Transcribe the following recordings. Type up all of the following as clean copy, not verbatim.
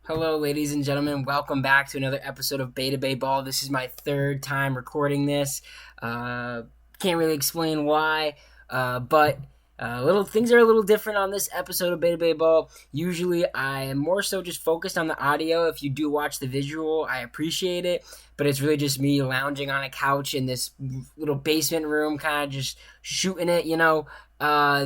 Hello, ladies and gentlemen. Welcome back to another episode of Beta Bay Ball. This is my third time recording this. Can't really explain why, but little things are a little different on this episode of Beta Bay Ball. Usually, I am more so just focused on the audio. If you do watch the visual, I appreciate it. But it's really just me lounging on a couch in this little basement room, kind of just shooting it.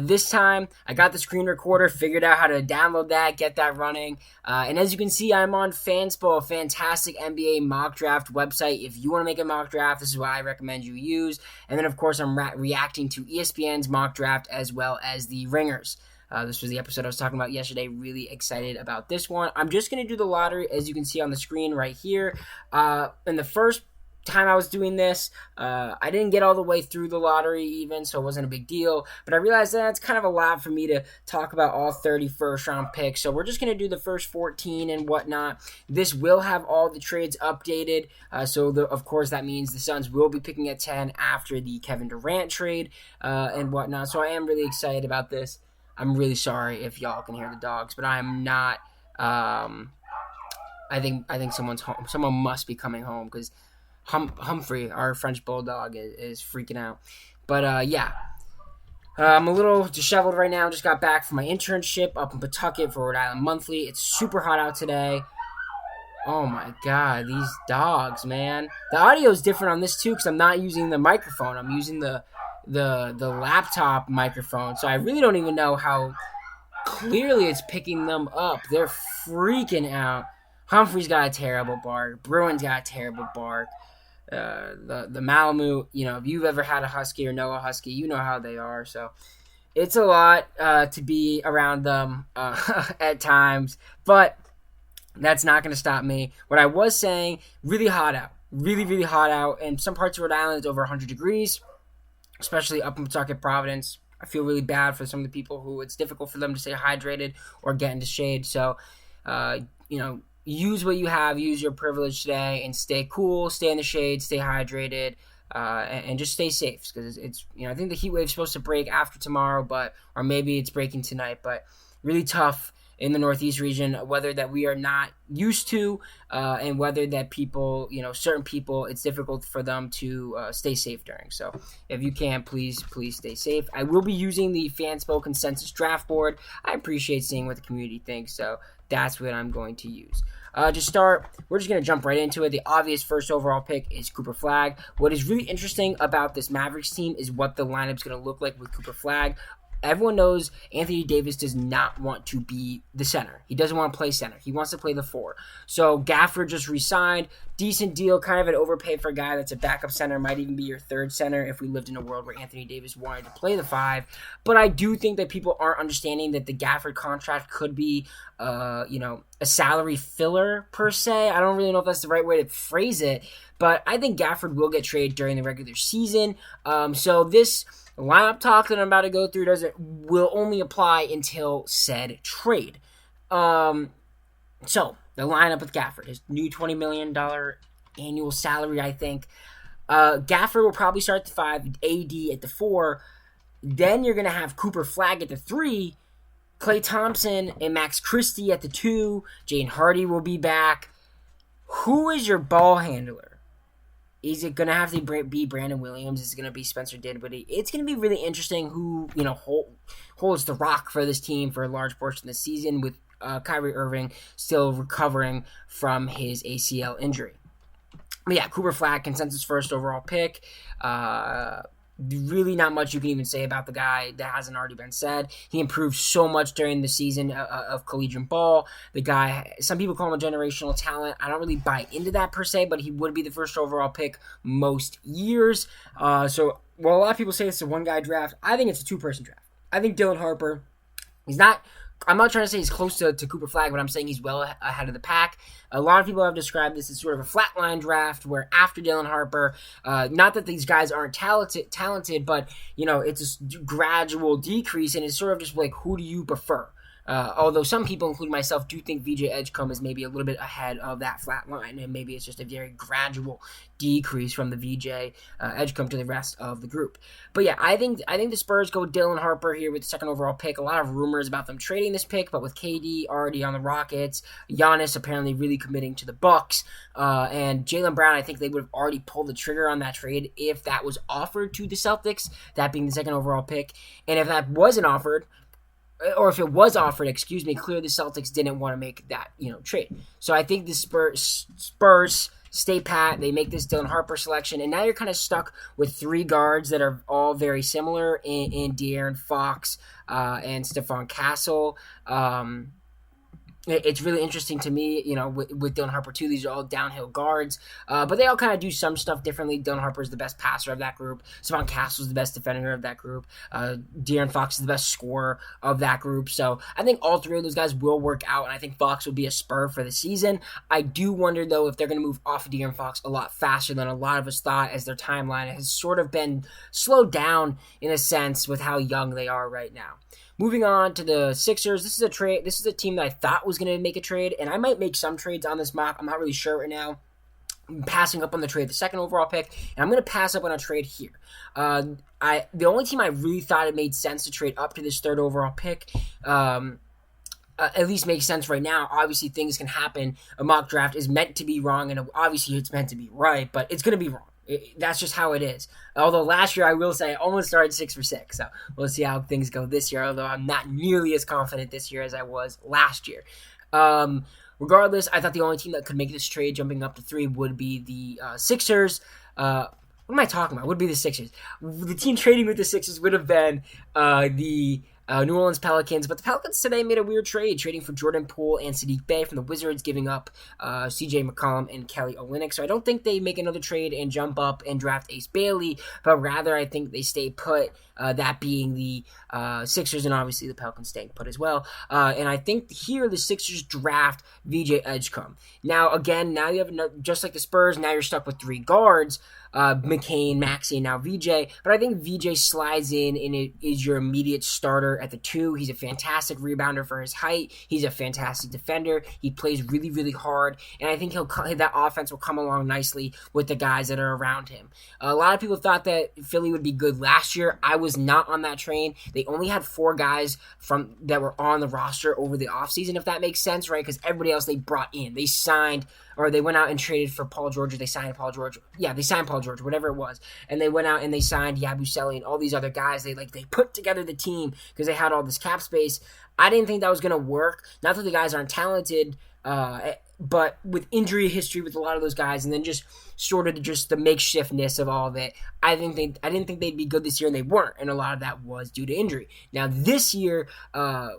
This time, I got the screen recorder, figured out how to download that, get that running. And as you can see, I'm on Fanspo, a fantastic NBA mock draft website. If you want to make a mock draft, this is what I recommend you use. And then, of course, I'm reacting to ESPN's mock draft as well as the Ringers. This was the episode I was talking about yesterday. Really excited about this one. I'm just going to do the lottery, as you can see on the screen right here. In the first time I was doing this, I didn't get all the way through the lottery even, so it wasn't a big deal. But I realized that's kind of a lot for me to talk about all 30 first-round picks. So we're just going to do the first 14 and whatnot. This will have all the trades updated. Of course, that means the Suns will be picking at 10 after the Kevin Durant trade and whatnot. So I am really excited about this. I'm really sorry if y'all can hear the dogs, but I'm not. I think someone's home. Someone must be coming home because Humphrey, our French bulldog, is freaking out. But yeah, I'm a little disheveled right now. Just got back from my internship up in Pawtucket for Rhode Island Monthly. It's super hot out today. Oh my god, these dogs, man. The audio is different on this too because I'm not using the microphone. I'm using the laptop microphone, so I really don't even know how clearly it's picking them up. They're freaking out. Humphrey's got a terrible bark. Bruin's got a terrible bark. The Malamute, if you've ever had a husky or know a husky, you know how they are. So it's a lot to be around them at times, but that's not going to stop me. What I was saying, really hot out. Really, really hot out. In some parts of Rhode Island, it's over 100 degrees. Especially up in Pawtucket, Providence. I feel really bad for some of the people who it's difficult for them to stay hydrated or get into shade. So, use what you have, use your privilege today, and stay cool, stay in the shade, stay hydrated, and just stay safe. Because I think the heat wave's supposed to break after tomorrow, or maybe it's breaking tonight. But really tough in the Northeast region, weather that we are not used to, and weather that people, certain people, it's difficult for them to stay safe during. So if you can, please stay safe. I will be using the Fanspo consensus draft board. I appreciate seeing what the community thinks, so that's what I'm going to use. To start, we're just going to jump right into it. The obvious first overall pick is Cooper Flagg. What is really interesting about this Mavericks team is what the lineup's going to look like with Cooper Flagg. Everyone knows Anthony Davis does not want to be the center. He doesn't want to play center. He wants to play the 4. So Gafford just re-signed. Decent deal, kind of an overpay for a guy that's a backup center. Might even be your third center if we lived in a world where Anthony Davis wanted to play the 5. But I do think that people aren't understanding that the Gafford contract could be, a salary filler per se. I don't really know if that's the right way to phrase it. But I think Gafford will get traded during the regular season. So this lineup talk that I'm about to go through will only apply until said trade. So the lineup with Gafford, his new $20 million annual salary, I think. Gafford will probably start at the 5, AD at the 4. Then you're going to have Cooper Flagg at the 3, Klay Thompson and Max Christie at the 2. Jane Hardy will be back. Who is your ball handler? Is it going to have to be Brandon Williams? Is it going to be Spencer Dinwiddie? It's going to be really interesting who, holds the rock for this team for a large portion of the season with Kyrie Irving still recovering from his ACL injury. But yeah, Cooper Flagg, consensus first overall pick. Really not much you can even say about the guy that hasn't already been said. He improved so much during the season of collegiate ball. The guy, some people call him a generational talent. I don't really buy into that per se, but he would be the first overall pick most years. So while a lot of people say it's a one-guy draft, I think it's a two-person draft. I think Dylan Harper, I'm not trying to say he's close to Cooper Flagg, but I'm saying he's well ahead of the pack. A lot of people have described this as sort of a flatline draft where after Dylan Harper, not that these guys aren't talented, but, it's a gradual decrease, and it's sort of just like, who do you prefer? Although some people, including myself, do think VJ Edgecombe is maybe a little bit ahead of that flat line, and maybe it's just a very gradual decrease from the VJ Edgecombe to the rest of the group. But yeah, I think the Spurs go with Dylan Harper here with the second overall pick. A lot of rumors about them trading this pick, but with KD already on the Rockets, Giannis apparently really committing to the Bucks, and Jaylen Brown, I think they would have already pulled the trigger on that trade if that was offered to the Celtics, that being the second overall pick. And if that wasn't offered, or if it was offered, clearly the Celtics didn't want to make that, trade. So I think the Spurs stay pat. They make this Dylan Harper selection, and now you're kind of stuck with three guards that are all very similar in De'Aaron Fox and Stephon Castle. It's really interesting to me, with Dylan Harper too. These are all downhill guards, but they all kind of do some stuff differently. Dylan Harper is the best passer of that group. Stephon Castle is the best defender of that group. De'Aaron Fox is the best scorer of that group. So I think all three of those guys will work out, and I think Fox will be a Spur for the season. I do wonder, though, if they're going to move off of De'Aaron Fox a lot faster than a lot of us thought, as their timeline has sort of been slowed down in a sense with how young they are right now. Moving on to the Sixers, this is a team that I thought was going to make a trade, and I might make some trades on this mock. I'm not really sure right now. I'm passing up on the trade, the second overall pick, and I'm going to pass up on a trade here. The only team I really thought it made sense to trade up to this third overall pick, at least makes sense right now. Obviously, things can happen. A mock draft is meant to be wrong, and obviously it's meant to be right, but it's going to be wrong. That's just how it is. Although last year, I will say, I almost started 6 for 6. So we'll see how things go this year, although I'm not nearly as confident this year as I was last year. Regardless, I thought the only team that could make this trade jumping up to 3 would be the Sixers. What am I talking about? Would be the Sixers. The team trading with the Sixers would have been the New Orleans Pelicans, but the Pelicans today made a weird trade, trading for Jordan Poole and Saddiq Bey from the Wizards, giving up CJ McCollum and Kelly Olynyk. So I don't think they make another trade and jump up and draft Ace Bailey, but rather I think they stay put, that being the Sixers, and obviously the Pelicans staying put as well. And I think here the Sixers draft VJ Edgecombe. Now, again, now you have, just like the Spurs, now you're stuck with 3 guards, McCain, Maxey, and now VJ. But I think VJ slides in and it is your immediate starter at the 2. He's a fantastic rebounder for his height. He's a fantastic defender. He plays really, really hard. And I think that offense will come along nicely with the guys that are around him. A lot of people thought that Philly would be good last year. I was not on that train. They only had 4 guys that were on the roster over the offseason, if that makes sense, right? Because everybody else they brought in. They signed, or they went out and traded for Paul George, or they signed Paul George. Yeah, they signed Paul George, whatever it was. And they went out and they signed Yabusele and all these other guys. They put together the team because they had all this cap space. I didn't think that was going to work. Not that the guys aren't talented, but with injury history with a lot of those guys, and then just sort of just the makeshiftness of all of it, I didn't think they'd be good this year, and they weren't, and a lot of that was due to injury. Now this year,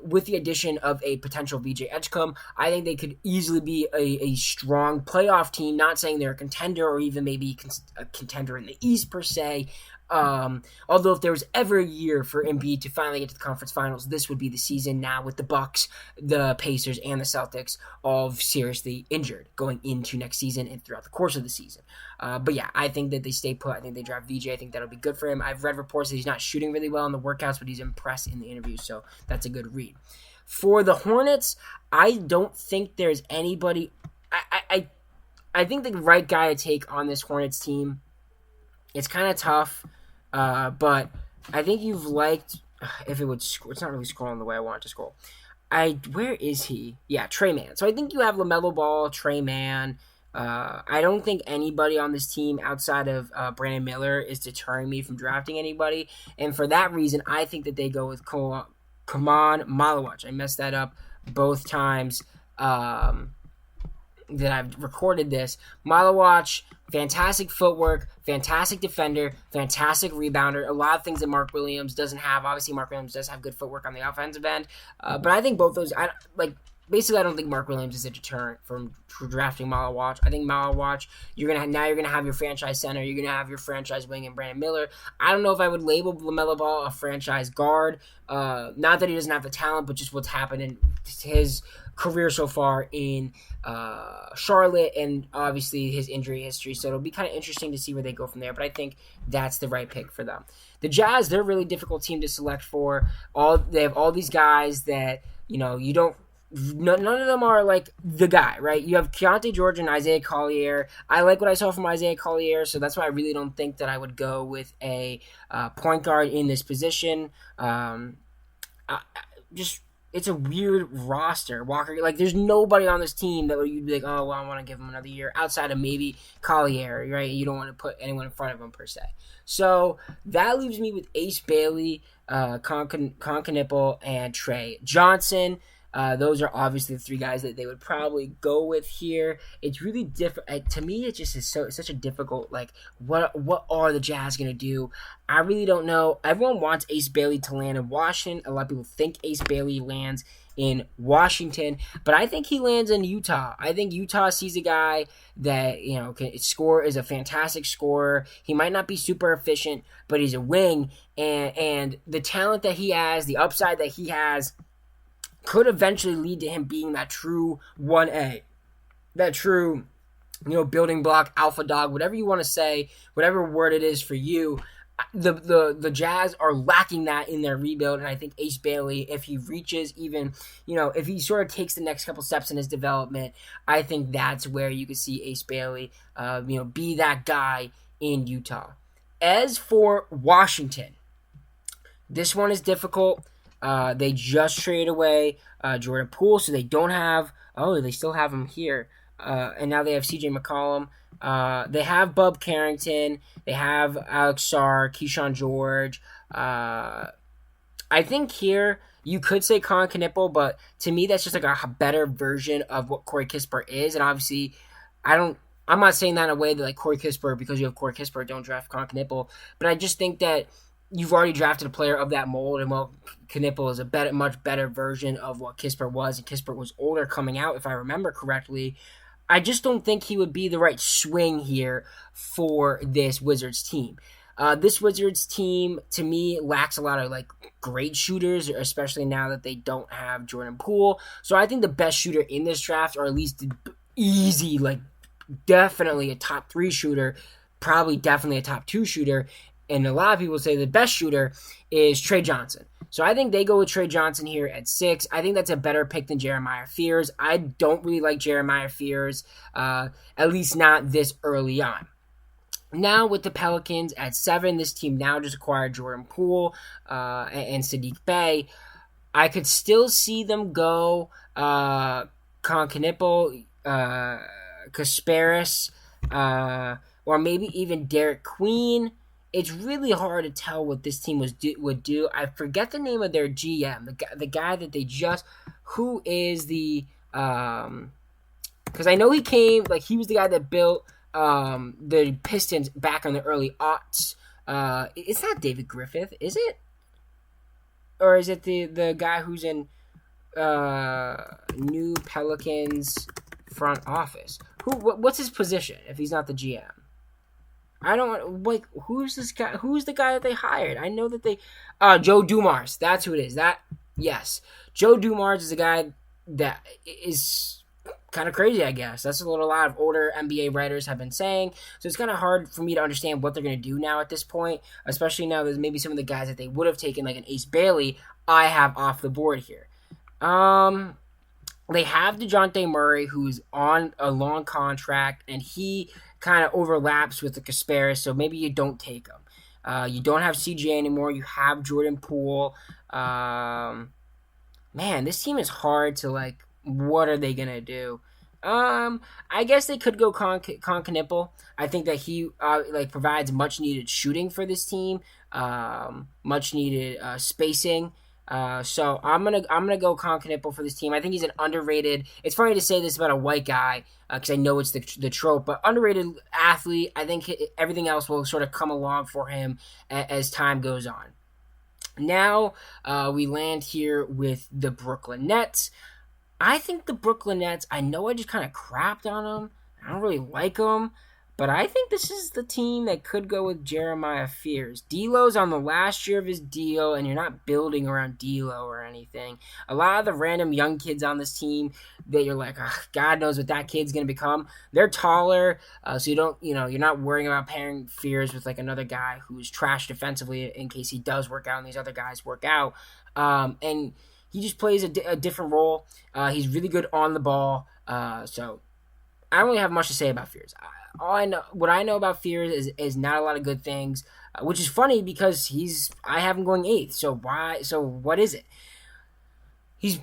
with the addition of a potential VJ Edgecombe, I think they could easily be a strong playoff team. Not saying they're a contender or even maybe a contender in the East per se. Although if there was ever a year for Embiid to finally get to the conference finals, this would be the season now, with the Bucks, the Pacers, and the Celtics all seriously injured going into next season and throughout the course of the season. But yeah, I think that they stay put. I think they draft VJ. I think that'll be good for him. I've read reports that he's not shooting really well in the workouts, but he's impressed in the interviews, so that's a good read. For the Hornets, I don't think there's anybody. I think the right guy to take on this Hornets team, it's kind of tough. But I think you've liked, if it would, it's not really scrolling the way I want it to scroll. Where is he? Yeah, Trey Mann. So I think you have LaMelo Ball, Trey Mann. I don't think anybody on this team outside of Brandon Miller is deterring me from drafting anybody. And for that reason, I think that they go with Kaman Malawach. I messed that up both times that I've recorded this. Malawach, fantastic footwork, fantastic defender, fantastic rebounder. A lot of things that Mark Williams doesn't have. Obviously, Mark Williams does have good footwork on the offensive end. But I think both those, basically, I don't think Mark Williams is a deterrent for drafting Malawach. I think Malawach, you're gonna have your franchise center. You're gonna have your franchise wing in Brandon Miller. I don't know if I would label LaMelo Ball a franchise guard. Not that he doesn't have the talent, but just what's happened in his career so far in Charlotte, and obviously his injury history. So it'll be kind of interesting to see where they go from there. But I think that's the right pick for them. The Jazz, they're a really difficult team to select for. They have all these guys that You don't. None of them are like the guy, right? You have Keontae George and Isaiah Collier. I like what I saw from Isaiah Collier, so that's why I really don't think that I would go with a point guard in this position. Just it's a weird roster. Walker, like, there's nobody on this team that you'd be like, oh, well, I want to give him another year outside of maybe Collier, right? You don't want to put anyone in front of him per se. So that leaves me with Ace Bailey, Concanipple, and Trey Johnson. Those are obviously the three guys that they would probably go with here. It's really different to me. It just is such a difficult, like, what are the Jazz gonna do? I really don't know. Everyone wants Ace Bailey to land in Washington. A lot of people think Ace Bailey lands in Washington, but I think he lands in Utah. I think Utah sees a guy that can score, is a fantastic scorer. He might not be super efficient, but he's a wing, and the talent that he has, the upside that he has, could eventually lead to him being that true 1A, that true, building block, alpha dog, whatever you want to say, whatever word it is for you. The Jazz are lacking that in their rebuild, and I think Ace Bailey, if he reaches even, if he sort of takes the next couple steps in his development, I think that's where you could see Ace Bailey, be that guy in Utah. As for Washington, this one is difficult. They just traded away Jordan Poole, so they don't have. Oh, they still have him here, and now they have C.J. McCollum. They have Bub Carrington. They have Alex Sarr, Keyshawn George. I think here you could say Colin Knipple, but to me that's just like a better version of what Corey Kispert is, and obviously I'm not saying that in a way that like Corey Kispert, because you have Corey Kispert, don't draft Colin Knipple, but I just think that you've already drafted a player of that mold, and Knipple is a much better version of what Kispert was, and Kispert was older coming out, if I remember correctly. I just don't think he would be the right swing here for this Wizards team. This Wizards team, to me, lacks a lot of like great shooters, especially now that they don't have Jordan Poole. So I think the best shooter in this draft, or at least easy, like definitely a top 3 shooter, probably definitely a top 2 shooter, and a lot of people say the best shooter is Trey Johnson. So I think they go with Trey Johnson here at 6. I think that's a better pick than Jeremiah Fears. I don't really like Jeremiah Fears, at least not this early on. Now with the Pelicans at 7, this team now just acquired Jordan Poole and Saddiq Bey. I could still see them go Concanipple, Kasparis, or maybe even Derek Queen. It's really hard to tell what this team would do. I forget the name of their GM, the guy that they just, who is the, because I know he came, like he was the guy that built the Pistons back in the early aughts. It's not David Griffith, is it? Or is it the guy who's in New Pelicans front office? What's his position if he's not the GM? I don't like, who's this guy? Who's the guy that they hired? I know that they Joe Dumars. That's who it is. Yes. Joe Dumars is a guy that is kind of crazy, I guess. That's what a lot of older NBA writers have been saying. So it's kind of hard for me to understand what they're going to do now at this point, especially now there's maybe some of the guys that they would have taken, like an Ace Bailey, I have off the board here. They have DeJounte Murray, who's on a long contract, and he kind of overlaps with the Kasparis, so maybe you don't take him. You don't have CJ anymore. You have Jordan Poole. Man, this team is hard to, like, what are they going to do? I guess they could go Concanipple. I think that he provides much needed shooting for this team, much needed spacing. So I'm gonna go Concanipple for this team. I think he's an underrated. It's funny to say this about a white guy because I know it's the trope, but underrated athlete. I think everything else will sort of come along for him as time goes on. Now we land here with the Brooklyn Nets. I think the Brooklyn Nets. I know I just kind of crapped on them. I don't really like them. But I think this is the team that could go with Jeremiah Fears. D'Lo's on the last year of his deal, and you're not building around D'Lo or anything. A lot of the random young kids on this team that you're like, oh, God knows what that kid's going to become. They're taller, so you're not worrying about pairing Fears with like another guy who's trash defensively in case he does work out and these other guys work out. And he just plays a different role. He's really good on the ball. So I don't really have much to say about Fears. What I know about Fears is not a lot of good things, which is funny because I have him going 8th. So why? So what is it? He's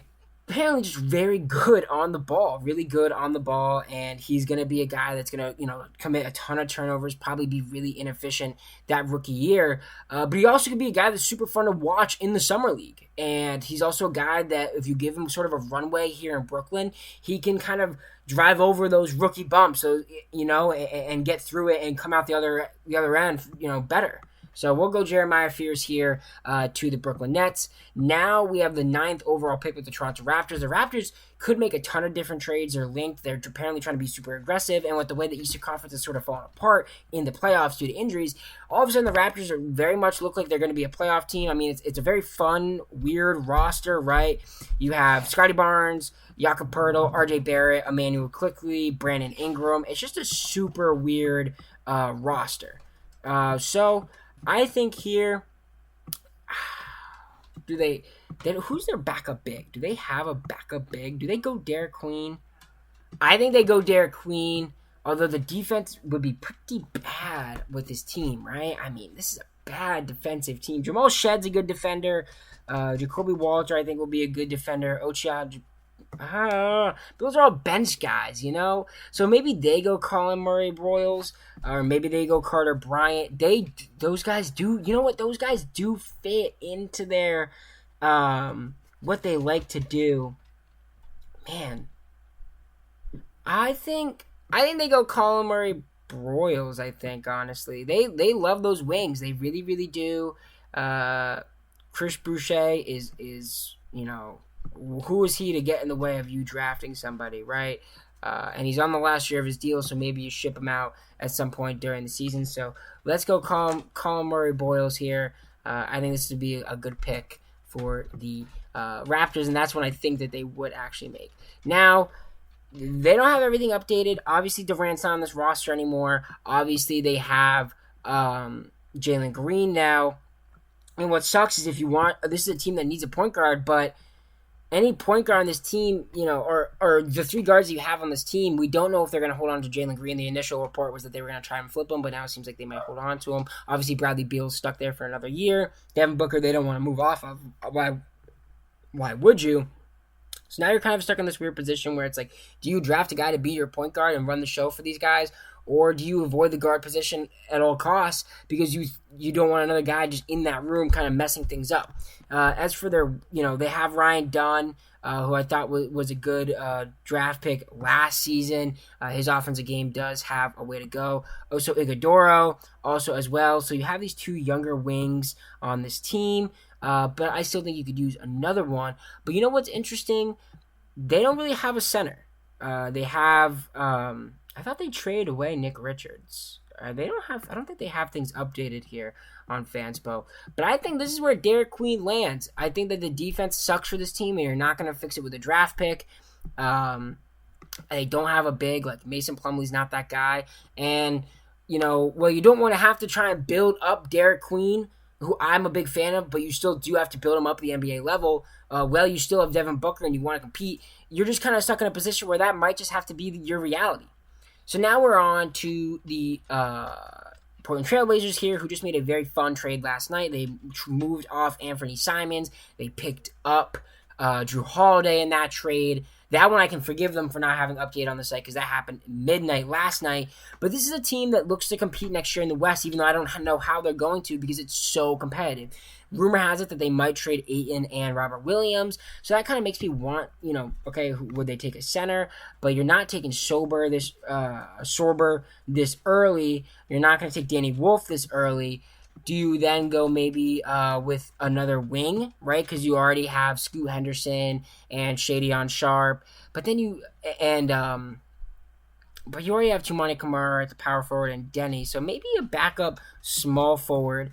apparently just very good on the ball, really good on the ball, and he's going to be a guy that's going to, commit a ton of turnovers, probably be really inefficient that rookie year. But he also could be a guy that's super fun to watch in the summer league, and he's also a guy that if you give him sort of a runway here in Brooklyn, he can kind of drive over those rookie bumps, so and get through it and come out the other end, better. So we'll go Jeremiah Fears here to the Brooklyn Nets. Now we have the 9th overall pick with the Toronto Raptors. The Raptors could make a ton of different trades. They're linked. They're apparently trying to be super aggressive. And with the way the Eastern Conference is sort of falling apart in the playoffs due to injuries, all of a sudden the Raptors very much look like they're going to be a playoff team. I mean, it's a very fun, weird roster, right? You have Scotty Barnes, Jakob Poeltl, RJ Barrett, Emmanuel Quickley, Brandon Ingram. It's just a super weird roster. So I think here, who's their backup big? Do they have a backup big? Do they go Derek Queen? I think they go Derek Queen, although the defense would be pretty bad with this team, right? I mean, this is a bad defensive team. Jamal Shedd's a good defender. Jacoby Walter, I think, will be a good defender. Ochai, those are all bench guys, So maybe they go Colin Murray-Broyles, or maybe they go Carter Bryant. Those guys do, those guys do fit into their, what they like to do. Man, I think they go Colin Murray-Broyles. I think honestly, they love those wings. They really, really do. Chris Boucher is who is he to get in the way of you drafting somebody, right? And he's on the last year of his deal, so maybe you ship him out at some point during the season. So let's go Colin Murray-Broyles here. I think this would be a good pick for the Raptors, and that's when I think that they would actually make. Now, they don't have everything updated. Obviously, Durant's not on this roster anymore. Obviously, they have Jalen Green now. And what sucks is this is a team that needs a point guard, but any point guard on this team, or the 3 guards you have on this team, we don't know if they're going to hold on to Jalen Green. The initial report was that they were going to try and flip him, but now it seems like they might hold on to him. Obviously, Bradley Beal's stuck there for another year. Devin Booker, they don't want to move off of. Why would you? So now you're kind of stuck in this weird position where it's like, do you draft a guy to be your point guard and run the show for these guys? Or do you avoid the guard position at all costs because you don't want another guy just in that room kind of messing things up? As for their, they have Ryan Dunn, who I thought was a good draft pick last season. His offensive game does have a way to go. Also Iguodala also as well. So you have these 2 younger wings on this team, but I still think you could use another one. But you know what's interesting? They don't really have a center. They have... I thought they traded away Nick Richards. I don't think they have things updated here on Fanspo. But I think this is where Derek Queen lands. I think that the defense sucks for this team, and you're not going to fix it with a draft pick. They don't have a big, like Mason Plumlee's not that guy. And, you don't want to have to try and build up Derek Queen, who I'm a big fan of, but you still do have to build him up at the NBA level. You still have Devin Booker and you want to compete. You're just kind of stuck in a position where that might just have to be your reality. So now we're on to the Portland Trailblazers here, who just made a very fun trade last night. They moved off Anthony Simons. They picked up Drew Holiday in that trade. That one I can forgive them for not having an update on the site because that happened midnight last night. But this is a team that looks to compete next year in the West, even though I don't know how they're going to because it's so competitive. Rumor has it that they might trade Ayton and Robert Williams. So that kind of makes me want, okay, would they take a center? But you're not taking Sorber this early. You're not going to take Danny Wolf this early. Do you then go maybe with another wing, right? Because you already have Scoot Henderson and Shadion Sharp. But then you already have Toumani Camara at the power forward and Denny. So maybe a backup small forward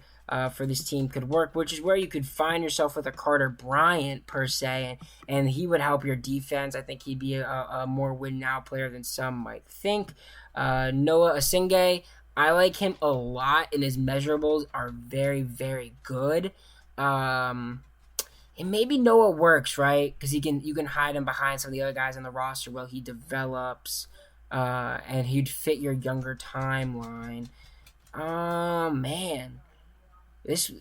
for this team could work, which is where you could find yourself with a Carter Bryant per se, and he would help your defense. I think he'd be a more win-now player than some might think. Noah Asingay, I like him a lot, and his measurables are very, very good. And maybe Noah works, right? Because you can hide him behind some of the other guys on the roster while he develops, and he'd fit your younger timeline. Man, this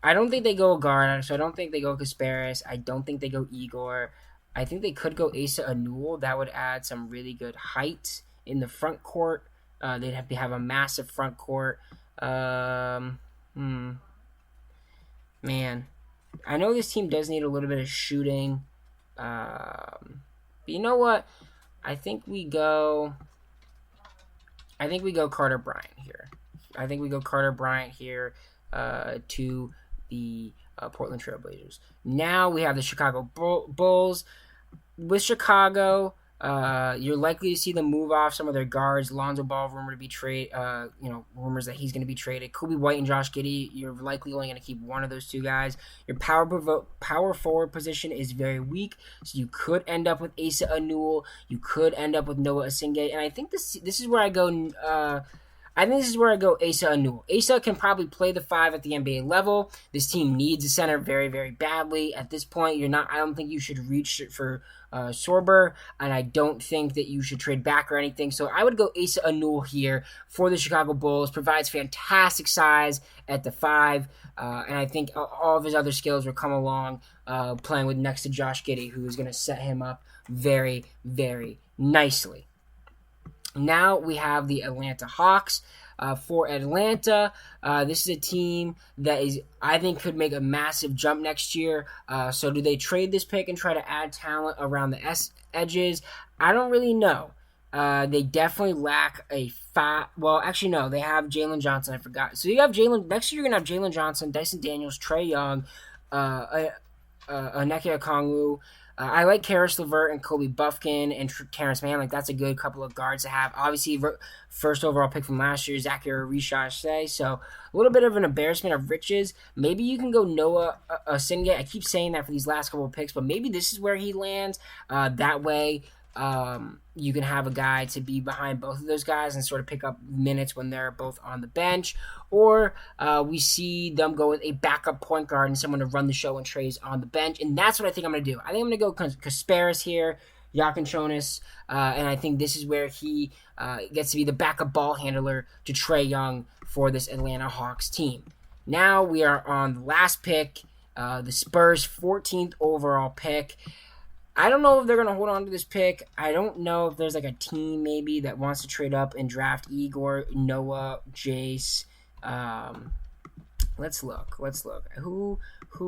I don't think they go Garner, so I don't think they go Kasparis. I don't think they go Igor. I think they could go Asa Anul. That would add some really good height in the front court. They'd have to have a massive front court. Um, hmm, man, I know this team does need a little bit of shooting. But you know what? I think we go. I think we go Carter Bryant here. I think we go Carter Bryant here to the Portland Trailblazers. Now we have the Chicago Bulls. With Chicago, you're likely to see them move off some of their guards. Lonzo Ball rumored to be rumors that he's going to be traded. Kobe White and Josh Giddey, you're likely only going to keep one of those two guys. Your power forward position is very weak, so you could end up with Asa Anul. You could end up with Noah Asingay, and I think this is where I go. I think this is where I go Asa Anul. Asa can probably play the 5 at the NBA level. This team needs a center very, very badly. At this point, I don't think you should reach for Sorber, and I don't think that you should trade back or anything. So I would go Asa Anul here for the Chicago Bulls. Provides fantastic size at the 5, and I think all of his other skills will come along playing with next to Josh Giddey, who is going to set him up very, very nicely. Now we have the Atlanta Hawks. For Atlanta, this is a team that I think could make a massive jump next year. So do they trade this pick and try to add talent around the edges? I don't really know. They definitely lack a well, actually, no. They have Jalen Johnson. I forgot. So you have Jalen. Next year, you're going to have Jalen Johnson, Dyson Daniels, Trae Young, Onyeka Okongwu. I like Karis LeVert and Kobe Buffkin and Terrence Mann. Like, that's a good couple of guards to have. Obviously, first overall pick from last year, Zachary Richardson. So a little bit of an embarrassment of riches. Maybe you can go Noah Asingay. I keep saying that for these last couple of picks, but maybe this is where he lands. That way, you can have a guy to be behind both of those guys and sort of pick up minutes when they're both on the bench. Or we see them go with a backup point guard and someone to run the show when Trey's on the bench. And that's what I think I'm going to do. I think I'm going to go Kasparis here, Yakinchonis, and I think this is where he gets to be the backup ball handler to Trae Young for this Atlanta Hawks team. Now we are on the last pick, the Spurs' 14th overall pick. I don't know if they're going to hold on to this pick. I don't know if there's like a team maybe that wants to trade up and draft Igor, Noah, Jace. Let's look. Who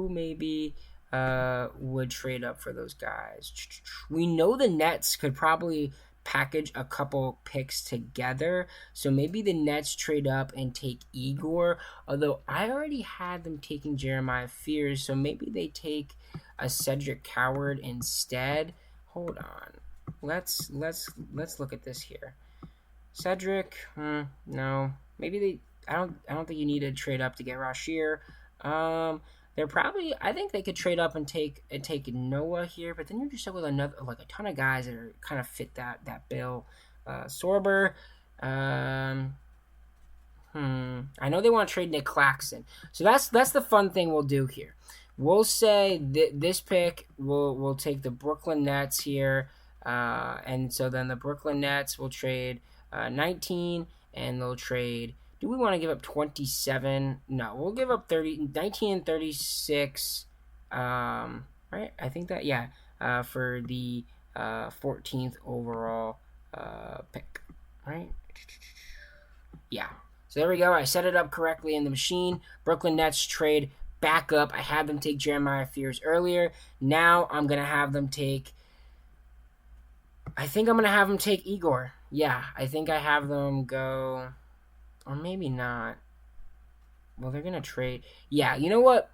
maybe would trade up for those guys? We know the Nets could probably package a couple picks together. So maybe the Nets trade up and take Igor. Although I already had them taking Jeremiah Fears, so maybe they take a Cedric Coward instead. Hold on. Let's look at this here. Cedric, no. Maybe they. I don't think you need to trade up to get Rasheer. They're probably. I think they could trade up and take Noah here, but then you're just stuck with another a ton of guys that are kind of fit that bill. Sorber. I know they want to trade Nick Claxton, so that's the fun thing we'll do here. We'll say this pick will take the Brooklyn Nets here, and so then the Brooklyn Nets will trade 19, and they'll trade. Do we want to give up 27? No, we'll give up 19 and 36. Right? I think that for the 14th overall pick. Right? Yeah. So there we go. I set it up correctly in the machine. Brooklyn Nets trade back up. I had them take Jeremiah Fears earlier. Now I'm going to have them take... I think I'm going to have them take Igor. Yeah, I think I have them go... Or maybe not. Well, they're going to trade... Yeah, you know what?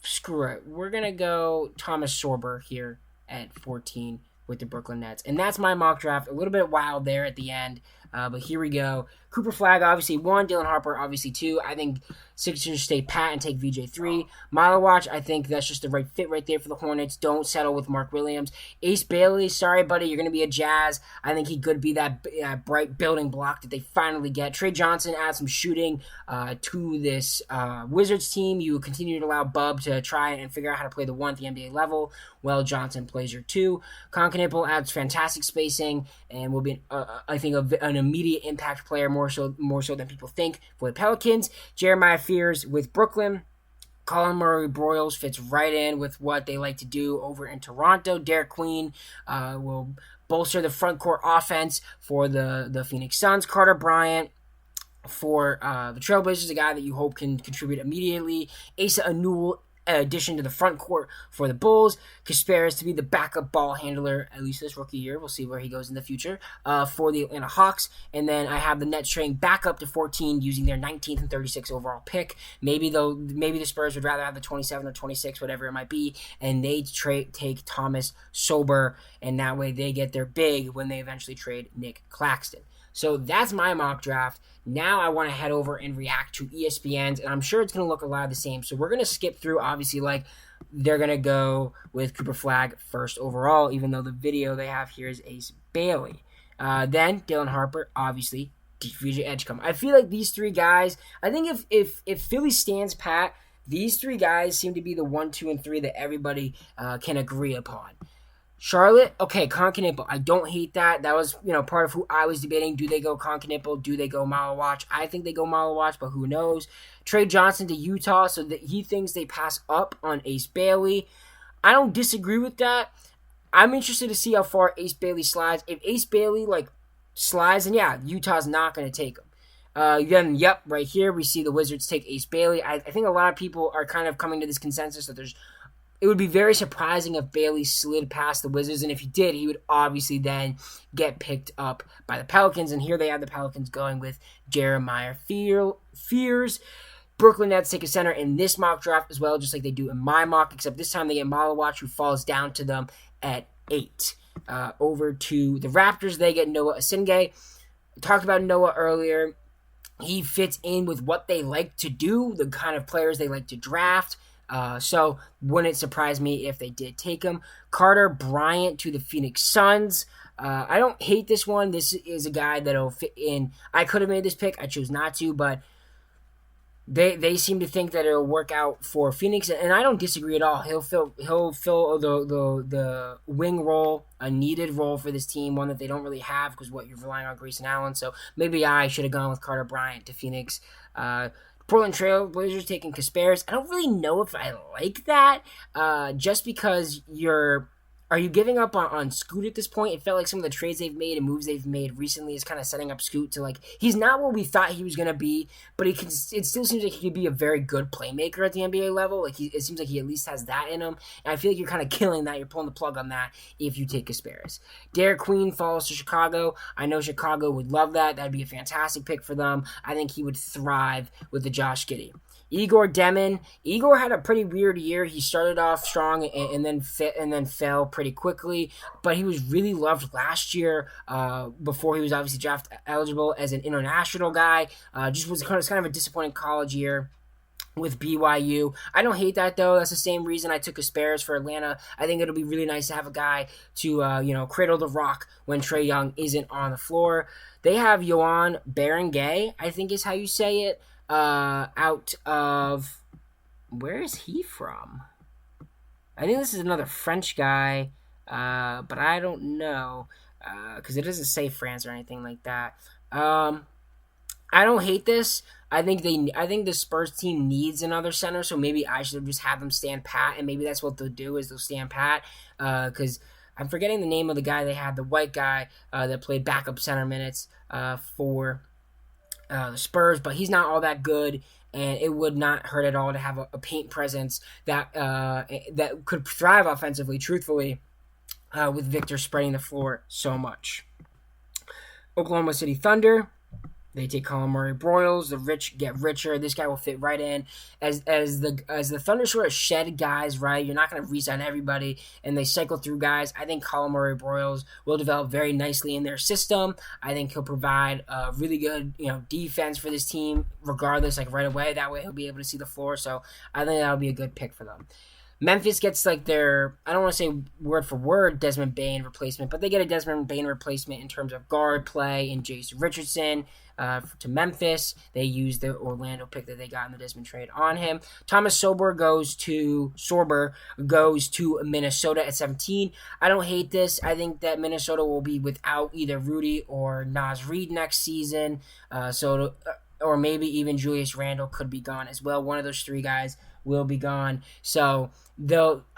Screw it. We're going to go Thomas Sorber here at 14. with the Brooklyn Nets. And that's my mock draft. A little bit wild there at the end, but here we go. Cooper Flag, obviously 1. Dylan Harper, obviously 2. I think Sixers stay pat and take VJ 3. Milowatch, I think that's just the right fit right there for the Hornets. Don't settle with Mark Williams. Ace Bailey, sorry, buddy, you're going to be a Jazz. I think he could be that bright building block that they finally get. Trey Johnson adds some shooting to this Wizards team. You continue to allow Bub to try and figure out how to play the 1 at the NBA level. Well, Johnson plays your 2. Concanipple adds fantastic spacing and will be, I think, an immediate impact player, more so than people think for the Pelicans. Jeremiah Fears with Brooklyn. Colin Murray-Broyles fits right in with what they like to do over in Toronto. Derek Queen will bolster the front court offense for the Phoenix Suns. Carter Bryant for the Trailblazers, a guy that you hope can contribute immediately. Asa Anul, addition to the front court for the Bulls. Kasparis to be the backup ball handler, at least this rookie year. We'll see where he goes in the future for the Atlanta Hawks. And then I have the Nets trading back up to 14 using their 19th and 36th overall pick. Maybe the Spurs would rather have the 27 or 26, whatever it might be, and they take Thomas Sober, and that way they get their big when they eventually trade Nick Claxton. So that's my mock draft. Now I want to head over and react to ESPN's, and I'm sure it's going to look a lot of the same. So we're going to skip through, obviously, like they're going to go with Cooper Flag first overall, even though the video they have here is Ace Bailey. Then Dylan Harper, obviously, VJ Edgecombe. I feel like these 3 guys, I think if Philly stands pat, these 3 guys seem to be the 1, 2, and 3 that everybody can agree upon. Charlotte, okay, Concanipple. I don't hate that. That was, part of who I was debating. Do they go Concanipple? Do they go Milowatch? I think they go Milowatch, but who knows? Trey Johnson to Utah, so that he thinks they pass up on Ace Bailey. I don't disagree with that. I'm interested to see how far Ace Bailey slides. If Ace Bailey, slides, then yeah, Utah's not going to take him. Then, right here, we see the Wizards take Ace Bailey. I think a lot of people are kind of coming to this consensus that it would be very surprising if Bailey slid past the Wizards, and if he did, he would obviously then get picked up by the Pelicans, and here they have the Pelicans going with Jeremiah Fears. Brooklyn Nets take a center in this mock draft as well, just like they do in my mock, except this time they get Milowatch, who falls down to them at 8. Over to the Raptors, they get Noah Asingay. Talked about Noah earlier. He fits in with what they like to do, the kind of players they like to draft. So wouldn't surprise me if they did take him. Carter Bryant to the Phoenix Suns. I don't hate this one. This is a guy that'll fit in. I could have made this pick. I chose not to, but they seem to think that it'll work out for Phoenix, and I don't disagree at all. He'll fill the wing role, a needed role for this team, one that they don't really have because you're relying on Grayson Allen. So maybe I should have gone with Carter Bryant to Phoenix. Portland Trail Blazers taking Kasparis. I don't really know if I like that, just because are you giving up on Scoot at this point? It felt like some of the trades they've made and moves they've made recently is kind of setting up Scoot to he's not what we thought he was going to be, but it still seems like he could be a very good playmaker at the NBA level. It seems like he at least has that in him, and I feel like you're kind of killing that. You're pulling the plug on that if you take Kasparis. Derek Queen falls to Chicago. I know Chicago would love that. That'd be a fantastic pick for them. I think he would thrive with the Josh Giddey. Igor Demin. Igor had a pretty weird year. He started off strong and then fell pretty quickly, but he was really loved last year before he was obviously draft eligible as an international guy. Just was kind of a disappointing college year with BYU. I don't hate that, though. That's the same reason I took Kasparis for Atlanta. I think it'll be really nice to have a guy to cradle the rock when Trae Young isn't on the floor. They have Yohan Barangay, I think is how you say it. Out of, where is he from? I think this is another French guy, but I don't know, because it doesn't say France or anything like that. I don't hate this. I think the Spurs team needs another center, so maybe I should just have them stand pat, and maybe that's what they'll do is they'll stand pat, because I'm forgetting the name of the guy they had, the white guy that played backup center minutes for the Spurs, but he's not all that good, and it would not hurt at all to have a paint presence that could thrive offensively, truthfully, with Victor spreading the floor so much. Oklahoma City Thunder. They take Colin Murray Broyles. The rich get richer. This guy will fit right in. As the Thunder sort of shed guys, right? You're not going to re-sign everybody, and they cycle through guys. I think Colin Murray Broyles will develop very nicely in their system. I think he'll provide a really good, defense for this team, regardless, like right away. That way he'll be able to see the floor. So I think that'll be a good pick for them. Memphis gets like their, I don't want to say word for word Desmond Bane replacement, but they get a Desmond Bane replacement in terms of guard play in Jason Richardson to Memphis. They use the Orlando pick that they got in the Desmond trade on him. Thomas Sorber goes to Minnesota at 17. I don't hate this. I think that Minnesota will be without either Rudy or Naz Reid next season. Or maybe even Julius Randle could be gone as well. One of those three guys will be gone. So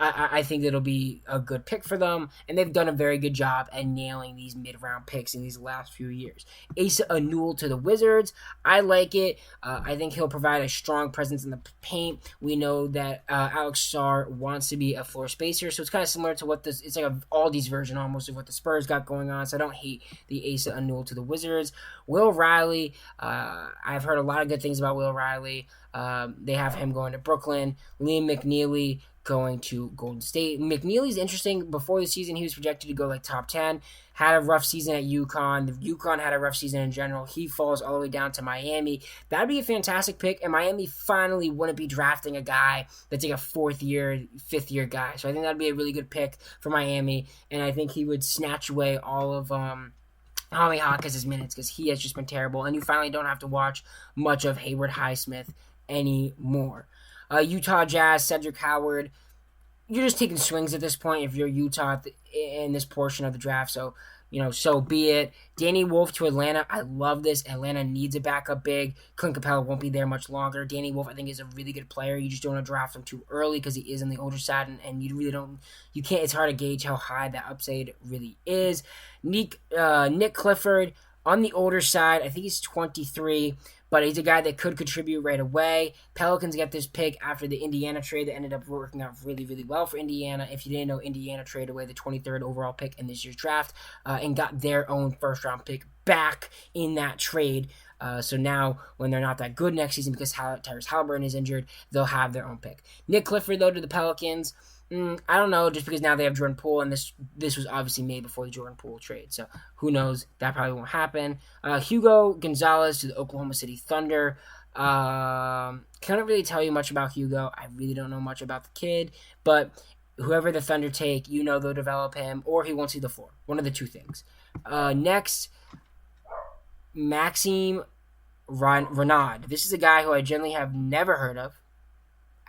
I think it'll be a good pick for them, and they've done a very good job at nailing these mid-round picks in these last few years. Asa Anul to the Wizards. I like it. I think he'll provide a strong presence in the paint. We know that Alex Sarr wants to be a floor spacer, so it's kind of similar to it's like a Aldi's version almost of what the Spurs got going on, so I don't hate the Asa Anul to the Wizards. Will Riley, I've heard a lot of good things about Will Riley. They have him going to Brooklyn. Liam McNeely going to Golden State. McNeely's interesting. Before the season, he was projected to go like top 10. Had a rough season at UConn. The UConn had a rough season in general. He falls all the way down to Miami. That'd be a fantastic pick, and Miami finally wouldn't be drafting a guy that's like a fourth-year, fifth-year guy. So I think that'd be a really good pick for Miami, and I think he would snatch away all of Jaime Jaquez' minutes because he has just been terrible, and you finally don't have to watch much of Hayward Highsmith anymore. Utah Jazz, Cedric Howard. You're just taking swings at this point if you're Utah in this portion of the draft. So, so be it. Danny Wolf to Atlanta. I love this. Atlanta needs a backup big. Clint Capella won't be there much longer. Danny Wolf, I think, is a really good player. You just don't want to draft him too early because he is on the older side, and you really don't. You can't. It's hard to gauge how high that upside really is. Nick Clifford on the older side. I think he's 23. But he's a guy that could contribute right away. Pelicans get this pick after the Indiana trade that ended up working out really, really well for Indiana. If you didn't know, Indiana traded away the 23rd overall pick in this year's draft and got their own first-round pick back in that trade. So now, when they're not that good next season because Tyrese Halliburton is injured, they'll have their own pick. Nick Clifford, though, to the Pelicans. I don't know, just because now they have Jordan Poole, and this was obviously made before the Jordan Poole trade, so who knows? That probably won't happen. Hugo Gonzalez to the Oklahoma City Thunder. Can't really tell you much about Hugo. I really don't know much about the kid, but whoever the Thunder take, they'll develop him, or he won't see the floor. One of the two things. Next, Maxime Renaud. This is a guy who I generally have never heard of.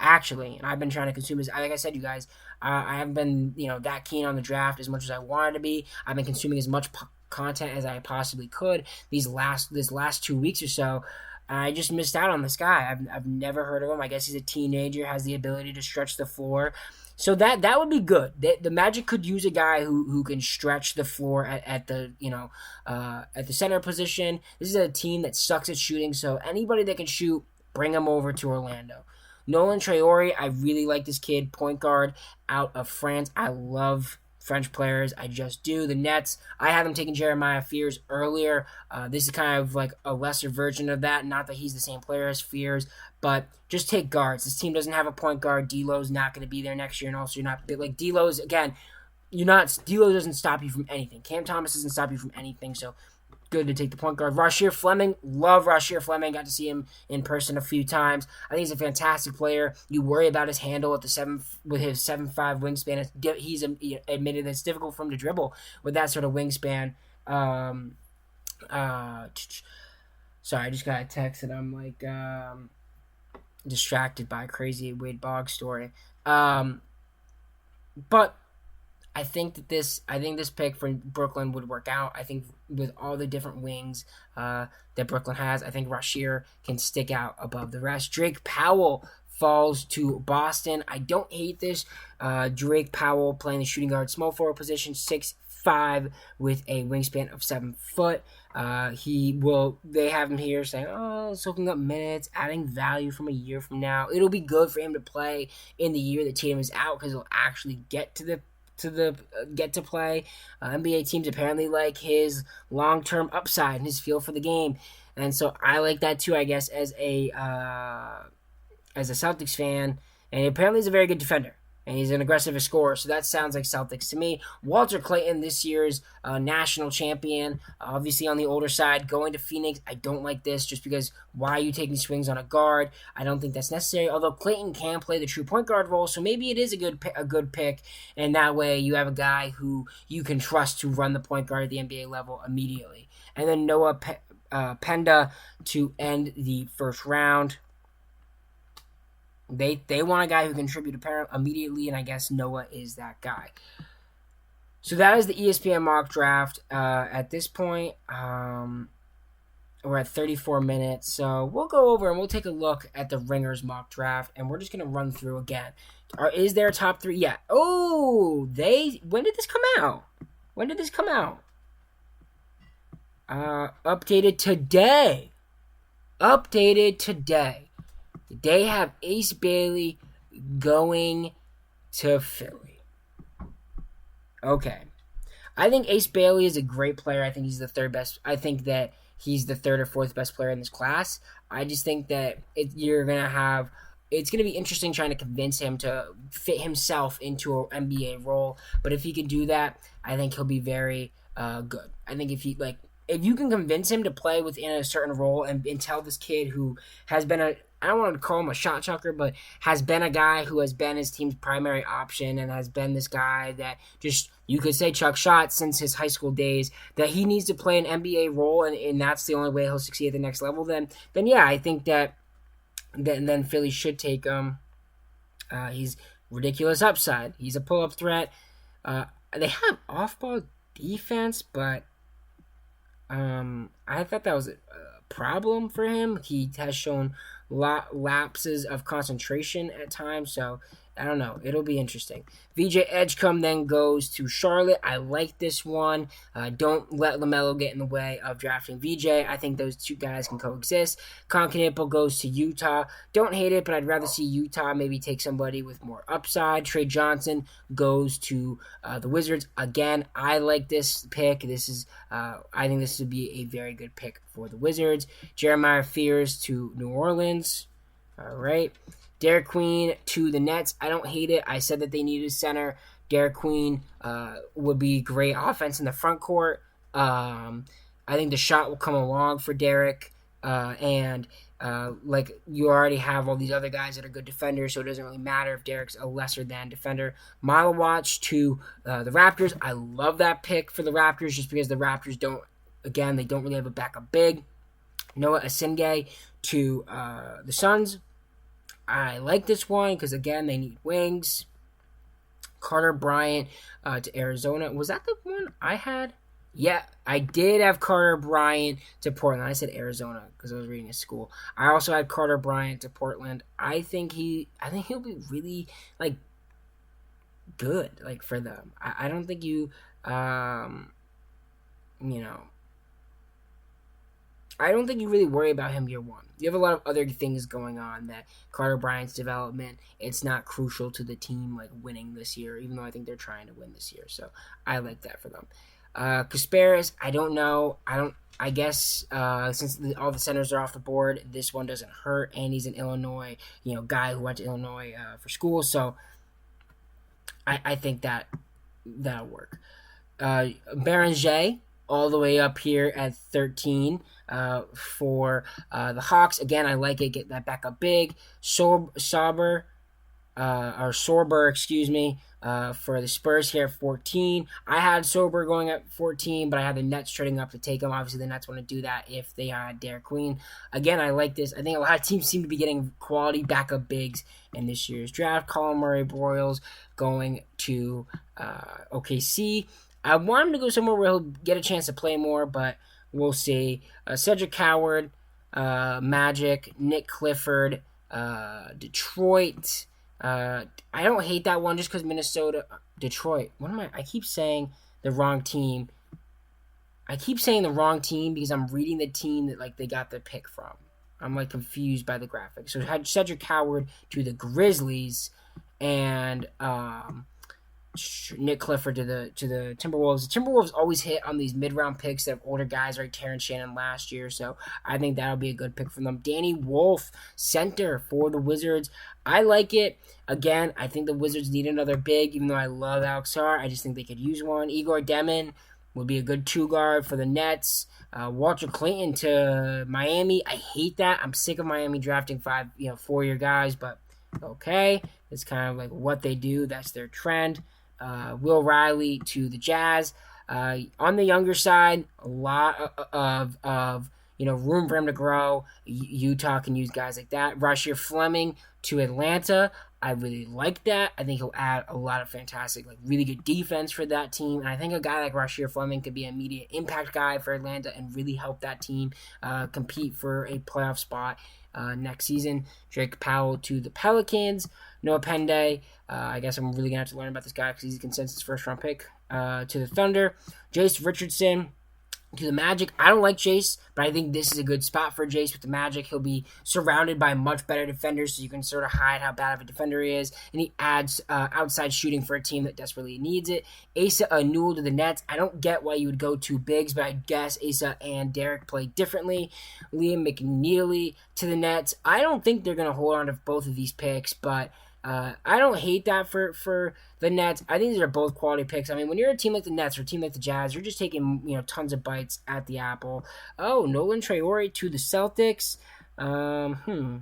Actually, and I've been trying to consume his. Like I said, you guys, I haven't been that keen on the draft as much as I wanted to be. I've been consuming as much content as I possibly could this last 2 weeks or so. I just missed out on this guy. I've never heard of him. I guess he's a teenager, has the ability to stretch the floor. So that would be good. The Magic could use a guy who can stretch the floor at the center position. This is a team that sucks at shooting, so anybody that can shoot, bring him over to Orlando. Nolan Traore, I really like this kid, point guard out of France. I love French players. I just do. The Nets, I had them taking Jeremiah Fears earlier. This is kind of like a lesser version of that. Not that he's the same player as Fears, but just take guards. This team doesn't have a point guard. D'Lo's not going to be there next year, and also you're not like D'Lo's again. D'Lo doesn't stop you from anything. Cam Thomas doesn't stop you from anything. So good to take the point guard. Rasheer Fleming, love Rasheer Fleming. Got to see him in person a few times. I think he's a fantastic player. You worry about his handle with his 7'5" wingspan. He's admitted that it's difficult for him to dribble with that sort of wingspan. Sorry, I just got a text and I'm like distracted by a crazy Wade Boggs story. But I think this pick for Brooklyn would work out. I think with all the different wings that Brooklyn has, I think Rasheer can stick out above the rest. Drake Powell falls to Boston. I don't hate this. Drake Powell playing the shooting guard small forward position, 6'5" with a wingspan of 7 foot. They have him here saying, soaking up minutes, adding value from a year from now. It'll be good for him to play in the year that Tatum is out because he'll actually get to play. NBA teams apparently like his long-term upside and his feel for the game. And so I like that too, I guess, as a Celtics fan. And apparently he's a very good defender. And he's an aggressive scorer, so that sounds like Celtics to me. Walter Clayton, this year's national champion, obviously on the older side, going to Phoenix. I don't like this just because why are you taking swings on a guard? I don't think that's necessary. Although Clayton can play the true point guard role, so maybe it is a good pick. And that way you have a guy who you can trust to run the point guard at the NBA level immediately. And then Noah Penda to end the first round. They want a guy who can contribute immediately, and I guess Noah is that guy. So that is the ESPN mock draft. At this point, we're at 34 minutes, so we'll go over and we'll take a look at the Ringers mock draft, and we're just gonna run through again. Is there a top 3? Yeah. Oh, when did this come out? When did this come out? Updated today. They have Ace Bailey going to Philly. Okay. I think Ace Bailey is a great player. I think he's the third best. I think that he's the third or fourth best player in this class. I just think that it's going to be interesting trying to convince him to fit himself into an NBA role. But if he can do that, I think he'll be very good. I think if you can convince him to play within a certain role and tell this kid who has been I don't want to call him a shot chucker, but has been a guy who has been his team's primary option and has been this guy that just, you could say, chuck shots since his high school days, that he needs to play an NBA role and that's the only way he'll succeed at the next level, then yeah, I think that then Philly should take him. He's ridiculous upside. He's a pull-up threat. They have off-ball defense, but I thought that was a problem for him. He has shown lapses of concentration at times, so I don't know. It'll be interesting. VJ Edgecombe then goes to Charlotte. I like this one. Don't let LaMelo get in the way of drafting VJ. I think those two guys can coexist. Concanipo goes to Utah. Don't hate it, but I'd rather see Utah maybe take somebody with more upside. Trey Johnson goes to the Wizards. Again, I like this pick. I think this would be a very good pick for the Wizards. Jeremiah Fears to New Orleans. All right. Derek Queen to the Nets. I don't hate it. I said that they needed a center. Derek Queen would be great offense in the front court. I think the shot will come along for Derek. And you already have all these other guys that are good defenders, so it doesn't really matter if Derek's a lesser than defender. Milewatch to the Raptors. I love that pick for the Raptors just because the Raptors don't really have a backup big. Noah Asingay to the Suns. I like this one because, again, they need wings. Carter Bryant to Arizona. Was that the one I had? Yeah, I did have Carter Bryant to Portland. I said Arizona because I was reading at school. I also had Carter Bryant to Portland. I think he'll be really good for them. I don't think I don't think you really worry about him year one. You have a lot of other things going on that Carter Bryant's development, it's not crucial to the team winning this year, even though I think they're trying to win this year. So I like that for them. Kasparis, I don't know. I guess since all the centers are off the board, this one doesn't hurt. And he's an Illinois, guy who went to Illinois for school. So I think that'll work. Beranger, all the way up here at 13 for the Hawks. Again, I like it. Get that back up big. Sorber, for the Spurs here at 14. I had Sorber going at 14, but I had the Nets trading up to take him. Obviously, the Nets want to do that if they had Derek Queen. Again, I like this. I think a lot of teams seem to be getting quality backup bigs in this year's draft. Colin Murray-Broyles going to OKC. I want him to go somewhere where he'll get a chance to play more, but we'll see. Cedric Howard, Magic, Nick Clifford, Detroit. I don't hate that one just because Minnesota, Detroit. I keep saying the wrong team. I keep saying the wrong team because I'm reading the team that they got the pick from. I'm confused by the graphics. So I had Cedric Howard to the Grizzlies, and Nick Clifford to the Timberwolves. The Timberwolves always hit on these mid-round picks that have older guys, like Terrence Shannon last year, so I think that'll be a good pick for them. Danny Wolf, center for the Wizards. I like it. Again, I think the Wizards need another big, even though I love Alex Sarr. I just think they could use one. Igor Demon would be a good two guard for the Nets. Walter Clayton to Miami. I hate that. I'm sick of Miami drafting 4-year guys, but okay. It's kind of like what they do. That's their trend. Will Riley to the Jazz. On the younger side, a lot of room for him to grow. Utah can use guys like that. Rasheer Fleming to Atlanta. I really like that. I think he'll add a lot of fantastic, really good defense for that team. And I think a guy like Rasheer Fleming could be an immediate impact guy for Atlanta and really help that team compete for a playoff spot next season. Drake Powell to the Pelicans. Noah Pende. I guess I'm really going to have to learn about this guy because he's a consensus first-round pick. To the Thunder. Jace Richardson to the Magic. I don't like Jace, but I think this is a good spot for Jace with the Magic. He'll be surrounded by much better defenders, so you can sort of hide how bad of a defender he is, and he adds outside shooting for a team that desperately needs it. Asa Newell to the Nets. I don't get why you would go two bigs, but I guess Asa and Derek play differently. Liam McNeely to the Nets. I don't think they're going to hold on to both of these picks, but I don't hate that for the Nets. I think these are both quality picks. I mean, when you're a team like the Nets or a team like the Jazz, you're just taking tons of bites at the apple. Oh, Nolan Traore to the Celtics. Was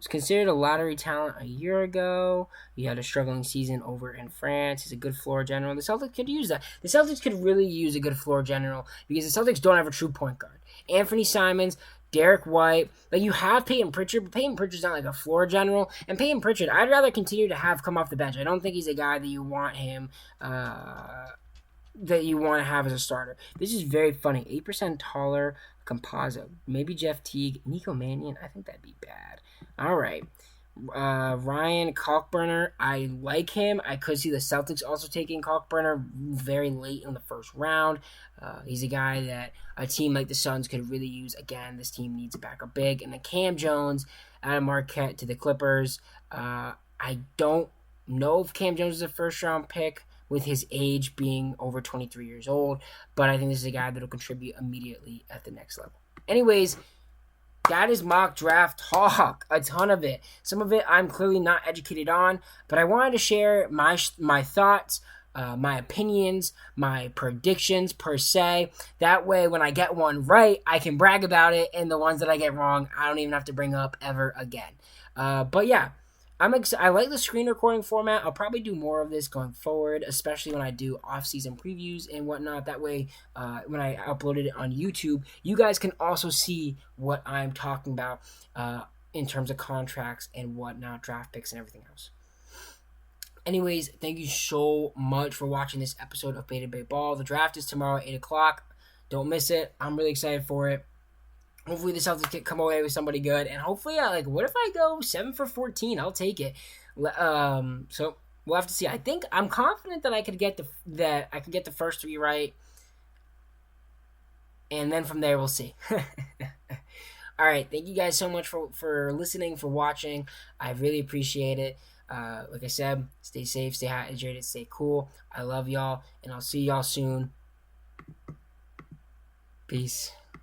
considered a lottery talent a year ago. He had a struggling season over in France. He's a good floor general. The Celtics could use that. The Celtics could really use a good floor general because the Celtics don't have a true point guard. Anthony Simons, Derek White, you have Peyton Pritchard, but Peyton Pritchard's not like a floor general. And Peyton Pritchard, I'd rather continue to have come off the bench. I don't think he's a guy that you want him, that you want to have as a starter. This is very funny. 8% taller composite. Maybe Jeff Teague, Nico Mannion. I think that'd be bad. All right. Ryan Kalkbrenner, I like him. I could see the Celtics also taking Kalkbrenner very late in the first round. He's a guy that a team like the Suns could really use. Again, this team needs a backup big. And then Cam Jones, Adam Marquette to the Clippers. I don't know if Cam Jones is a first-round pick with his age being over 23 years old, but I think this is a guy that will contribute immediately at the next level. Anyways, that is mock draft talk, a ton of it. Some of it I'm clearly not educated on, but I wanted to share my thoughts, my opinions, my predictions per se. That way, when I get one right, I can brag about it, and the ones that I get wrong, I don't even have to bring up ever again. But yeah, I like the screen recording format. I'll probably do more of this going forward, especially when I do off-season previews and whatnot. That way, when I upload it on YouTube, you guys can also see what I'm talking about in terms of contracts and whatnot, draft picks and everything else. Anyways, thank you so much for watching this episode of Beta Bay Ball. The draft is tomorrow at 8 o'clock. Don't miss it. I'm really excited for it. Hopefully the Celtics can come away with somebody good, and hopefully, what if I go 7 for 14? I'll take it. So we'll have to see. I think I'm confident that I could get the first three right, and then from there we'll see. All right, thank you guys so much for listening, for watching. I really appreciate it. Like I said, stay safe, stay hydrated, stay cool. I love y'all, and I'll see y'all soon. Peace.